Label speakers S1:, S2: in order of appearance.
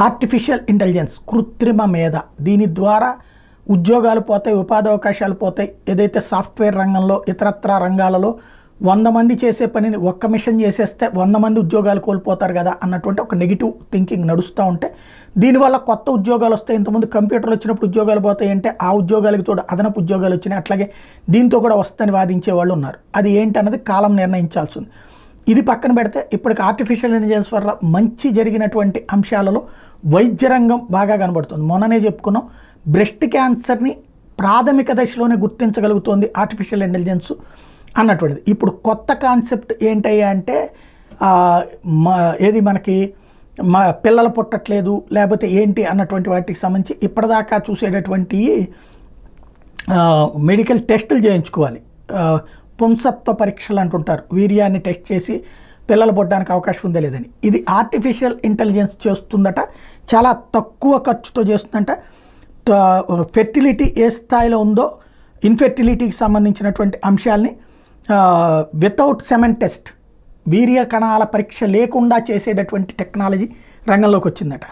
S1: Artificial intelligence కృత్రిమ మేధ దీని ద్వారా ఉద్యోగాలు పోతాయి, ఉపాధి అవకాశాలు పోతాయి. ఏదైతే సాఫ్ట్వేర్ రంగంలో ఇతరత్ర రంగాలలో 100 మంది చేసే పనిని ఒక్క మిషన్ చేసేస్తే 100 మంది ఉద్యోగాలు కోల్పోతారు కదా అన్నటువంటి ఒక నెగిటివ్ థింకింగ్ నడుస్తూ ఉంటే దీనివల్ల కొత్త ఉద్యోగాలు వస్తాయి. ఇంతకుముందు కంప్యూటర్లు వచ్చినప్పుడు ఉద్యోగాలు పోతాయి అంటే ఆ ఉద్యోగాలకు తోడు అదనపు ఉద్యోగాలు వచ్చినాయి. అట్లాగే దీంతో కూడా వస్తాయని వాదించే వాళ్ళు ఉన్నారు. అది ఏంటన్నది కాలం నిర్ణయించాల్సి ఉంది. ఇది పక్కన పెడితే ఇప్పటికి ఆర్టిఫిషియల్ ఇంటెలిజెన్స్ వల్ల మంచి జరిగినటువంటి అంశాలలో వైద్య రంగం బాగా కనబడుతుంది. మొన్ననే చెప్పుకున్నాం, బ్రెస్ట్ క్యాన్సర్ని ప్రాథమిక దశలోనే గుర్తించగలుగుతోంది ఆర్టిఫిషియల్ ఇంటెలిజెన్స్ అన్నటువంటిది. ఇప్పుడు కొత్త కాన్సెప్ట్ ఏంటయ్యా అంటే ఏది మనకి పిల్లలు పుట్టట్లేదు లేకపోతే ఏంటి అన్నటువంటి వాటికి సంబంధించి ఇప్పటిదాకా చూసేటటువంటి మెడికల్ టెస్టులు చేయించుకోవాలి. పుంసత్వ పరీక్షలు అంటుంటారు, వీర్యాన్ని టెస్ట్ చేసి పిల్లలు పుట్టడానికి అవకాశం ఉందా లేదని. ఇది ఆర్టిఫిషియల్ ఇంటెలిజెన్స్ చేస్తుందట, చాలా తక్కువ ఖర్చుతో చేస్తుందంట. ఫెర్టిలిటీ ఏ స్థాయిలో ఉందో ఇన్ఫెర్టిలిటీకి సంబంధించినటువంటి అంశాలని వితౌట్ సెమెన్ టెస్ట్, వీర్య కణాల పరీక్ష లేకుండా చేసేటటువంటి టెక్నాలజీ రంగంలోకి వచ్చిందట.